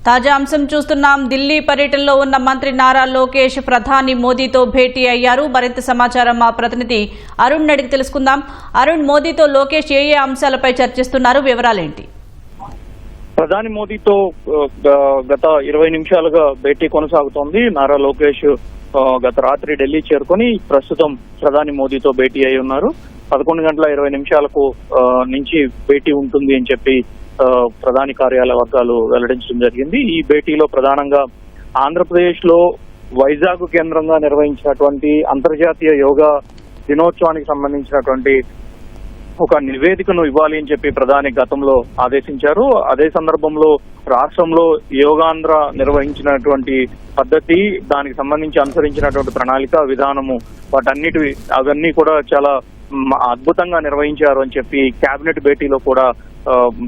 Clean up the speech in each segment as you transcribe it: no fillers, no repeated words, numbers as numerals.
తాజా అంశం చూస్తున్నాం. ఢిల్లీ పర్యటనలో ఉన్న మంత్రి నారా లోకేష్ ప్రధాని మోదీతో భేటీ అయ్యారు. మరింత సమాచారం మా ప్రతినిధి అరుణ్ అడిగి తెలుసుకుందాం. అరుణ్, మోదీతో లోకేష్ ఏ అంశాలపై చర్చిస్తున్నారు, వివరాలేంటి? ప్రధాని మోదీతో గత 20 నిమిషాలుగా భేటీ కొనసాగుతోంది. నారా లోకేష్ గత రాత్రి ఢిల్లీ చేరుకొని ప్రస్తుతం ప్రధాని మోదీతో భేటీ అయి ఉన్నారు. 11:20 నుంచి భేటీ ఉంటుంది అని చెప్పి ప్రధాని కార్యాలయ వర్గాలు వెల్లడించడం జరిగింది. ఈ భేటీలో ప్రధానంగా ఆంధ్రప్రదేశ్ లో వైజాగ్ కేంద్రంగా నిర్వహించినటువంటి అంతర్జాతీయ యోగా దినోత్సవానికి సంబంధించినటువంటి ఒక నివేదికను ఇవ్వాలి అని చెప్పి ప్రధాని గతంలో ఆదేశించారు. అదే సందర్భంలో రాష్ట్రంలో యోగాంధ్ర నిర్వహించినటువంటి పద్ధతి, దానికి సంబంధించి అనుసరించినటువంటి ప్రణాళిక విధానము, అవన్నీ కూడా చాలా అద్భుతంగా నిర్వహించారు అని చెప్పి కేబినెట్ భేటీలో కూడా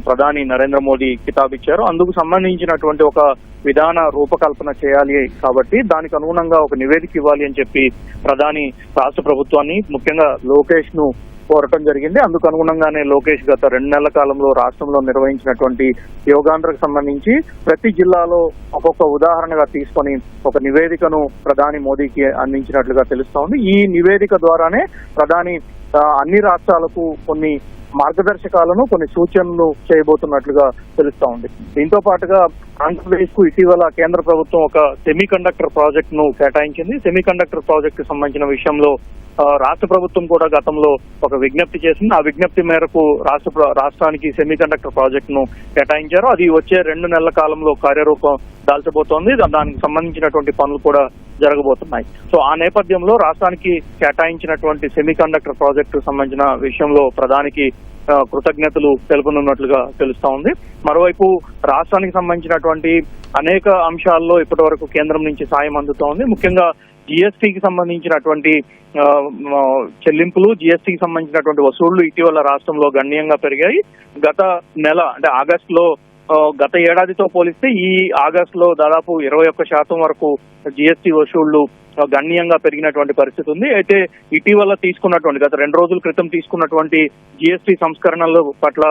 ప్రధాని నరేంద్ర మోదీ కితాబిచ్చారు. అందుకు సంబంధించినటువంటి ఒక విధాన రూపకల్పన చేయాలి కాబట్టి దానికి అనుగుణంగా ఒక నివేదిక ఇవ్వాలి అని చెప్పి ప్రధాని రాష్ట్ర ప్రభుత్వాన్ని, ముఖ్యంగా లోకేష్ ను కోరటం జరిగింది. అందుకు అనుగుణంగానే లోకేష్ గత 2 నెలల కాలంలో రాష్ట్రంలో నిర్వహించినటువంటి యోగాంధ్రకు సంబంధించి ప్రతి జిల్లాలో ఒక్కొక్క ఉదాహరణగా తీసుకొని ఒక నివేదికను ప్రధాని మోదీకి అందించినట్లుగా తెలుస్తా ఉంది. ఈ నివేదిక ద్వారానే ప్రధాని అన్ని రాష్ట్రాలకు కొన్ని మార్గదర్శకాలను, కొన్ని సూచనలు చేయబోతున్నట్లుగా తెలుస్తా ఉంది. దీంతో పాటుగా ఆంధ్రప్రదేశ్ కు ఇటీవల కేంద్ర ప్రభుత్వం ఒక సెమీ కండక్టర్ ప్రాజెక్ట్ ను కేటాయించింది. సెమీ కండక్టర్ ప్రాజెక్ట్ కు సంబంధించిన విషయంలో రాష్ట్ర ప్రభుత్వం కూడా గతంలో ఒక విజ్ఞప్తి చేసింది. ఆ విజ్ఞప్తి మేరకు రాష్ట్రానికి సెమీ కండక్టర్ ప్రాజెక్ట్ ను కేటాయించారు. అది వచ్చే 2 నెలల కాలంలో కార్యరూపం దాల్చబోతోంది. దానికి సంబంధించినటువంటి పనులు కూడా జరగబోతున్నాయి. సో ఆ నేపథ్యంలో రాష్ట్రానికి కేటాయించినటువంటి సెమీ కండక్టర్ ప్రాజెక్టు సంబంధించిన విషయంలో ప్రధానికి కృతజ్ఞతలు తెలుపనున్నట్లుగా తెలుస్తా ఉంది. మరోవైపు రాష్ట్రానికి సంబంధించినటువంటి అనేక అంశాల్లో ఇప్పటి వరకు కేంద్రం నుంచి సాయం అందుతోంది. ముఖ్యంగా జిఎస్టీకి సంబంధించినటువంటి చెల్లింపులు, జిఎస్టీకి సంబంధించినటువంటి వసూళ్లు ఇటీవల రాష్ట్రంలో గణనీయంగా పెరిగాయి. గత నెల అంటే ఆగస్టులో గత ఏడాదితో పోలిస్తే ఈ ఆగస్టులో దాదాపు 21% వరకు జిఎస్టీ వసూళ్లు గణనీయంగా పెరిగినటువంటి పరిస్థితి ఉంది. అయితే ఇటీవల తీసుకున్నటువంటి గత 2 రోజుల క్రితం తీసుకున్నటువంటి జిఎస్టీ సంస్కరణల పట్ల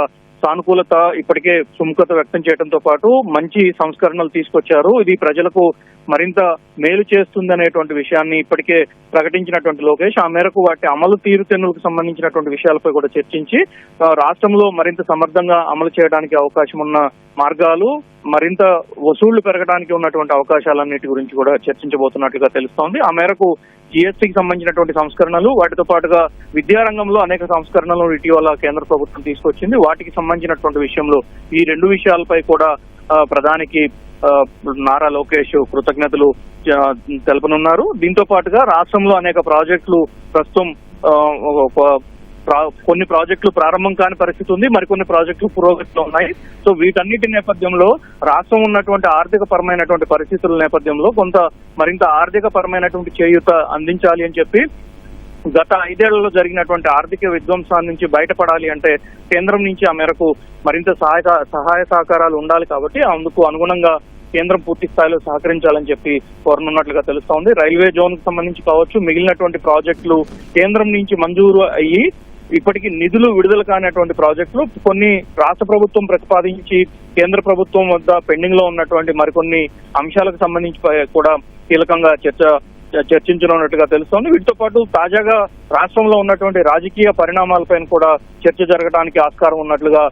సానుకూలత, ఇప్పటికే సుముఖత వ్యక్తం చేయడంతో పాటు మంచి సంస్కరణలు తీసుకొచ్చారు. ఇది ప్రజలకు మరింత మేలు చేస్తుందనేటువంటి విషయాన్ని ఇప్పటికే ప్రకటించినటువంటి లోకేష్ ఆ మేరకు వాటి అమలు తీరుతెన్నులకు సంబంధించినటువంటి విషయాలపై కూడా చర్చించి రాష్ట్రంలో మరింత సమర్థంగా అమలు చేయడానికి అవకాశం ఉన్న మార్గాలు, మరింత వసూళ్లు పెరగడానికి ఉన్నటువంటి అవకాశాలన్నిటి గురించి కూడా చర్చించబోతున్నట్లుగా తెలుస్తోంది. ఆ మేరకు జిఎస్టీకి సంబంధించినటువంటి సంస్కరణలు, వాటితో పాటుగా విద్యారంగంలో అనేక సంస్కరణలు ఇటీవల కేంద్ర ప్రభుత్వం తీసుకొచ్చింది. వాటికి సంబంధించినటువంటి విషయంలో ఈ 2 విషయాలపై కూడా ప్రధానికి నారా లోకేష్ కృతజ్ఞతలు తెలుపనున్నారు. దీంతో పాటుగా రాష్ట్రంలో అనేక ప్రాజెక్టులు ప్రస్తుతం కొన్ని ప్రాజెక్టులు ప్రారంభం కాని పరిస్థితి ఉంది, మరికొన్ని ప్రాజెక్టులు పురోగతిలో ఉన్నాయి. సో వీటన్నిటి నేపథ్యంలో రాష్ట్రం ఉన్నటువంటి ఆర్థిక పరమైనటువంటి పరిస్థితుల నేపథ్యంలో కొంత మరింత ఆర్థిక పరమైనటువంటి చేయూత అందించాలి అని చెప్పి గత 5 ఏళ్లలో జరిగినటువంటి ఆర్థిక విధ్వంసాన్ని నుంచి బయటపడాలి అంటే కేంద్రం నుంచి ఆ మేరకు మరింత సహాయ సహకారాలు ఉండాలి. కాబట్టి అందుకు అనుగుణంగా కేంద్రం పూర్తి స్థాయిలో సహకరించాలని చెప్పి కోరనున్నట్లుగా తెలుస్తా ఉంది. రైల్వే జోన్ కు సంబంధించి కావచ్చు, మిగిలినటువంటి ప్రాజెక్టులు కేంద్రం నుంచి మంజూరు అయ్యి ఇప్పటికీ నిధులు విడుదల కానటువంటి ప్రాజెక్టులు, కొన్ని రాష్ట్ర ప్రభుత్వం ప్రతిపాదించి కేంద్ర ప్రభుత్వం వద్ద పెండింగ్ లో ఉన్నటువంటి మరికొన్ని అంశాలకు సంబంధించి కూడా కీలకంగా చర్చించనున్నట్టుగా తెలుస్తోంది. వీటితో పాటు తాజాగా రాష్ట్రంలో ఉన్నటువంటి రాజకీయ పరిణామాలపైన కూడా చర్చ జరగడానికి ఆస్కారం ఉన్నట్లుగా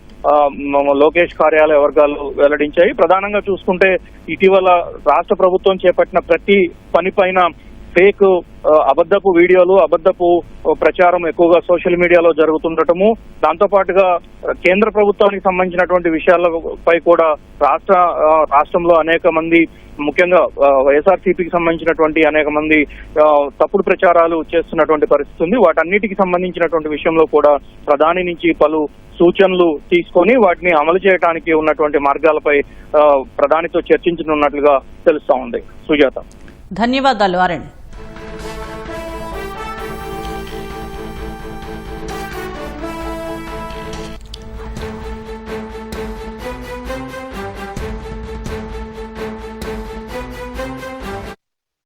లోకేష్ కార్యాలయ వర్గాలు వెల్లడించాయి. ప్రధానంగా చూసుకుంటే ఇటీవల రాష్ట్ర ప్రభుత్వం చేపట్టిన ప్రతి పనిపైన ఫేక్ అబద్ధపు వీడియోలు, అబద్ధపు ప్రచారం ఎక్కువగా సోషల్ మీడియాలో జరుగుతుండటము, దాంతో పాటుగా కేంద్ర ప్రభుత్వానికి సంబంధించినటువంటి విషయాలపై కూడా రాష్ట్రంలో అనేక మంది, ముఖ్యంగా వైఎస్ఆర్సీపీకి సంబంధించినటువంటి అనేక మంది తప్పుడు ప్రచారాలు చేస్తున్నటువంటి పరిస్థితి ఉంది. వాటన్నిటికి సంబంధించినటువంటి విషయంలో కూడా ప్రధాని నుంచి పలు సూచనలు తీసుకొని వాటిని అమలు చేయడానికి ఉన్నటువంటి మార్గాలపై ప్రధానితో చర్చించనున్నట్లుగా తెలుస్తా ఉంది. సుజాత, ధన్యవాదాలు అరుణ్.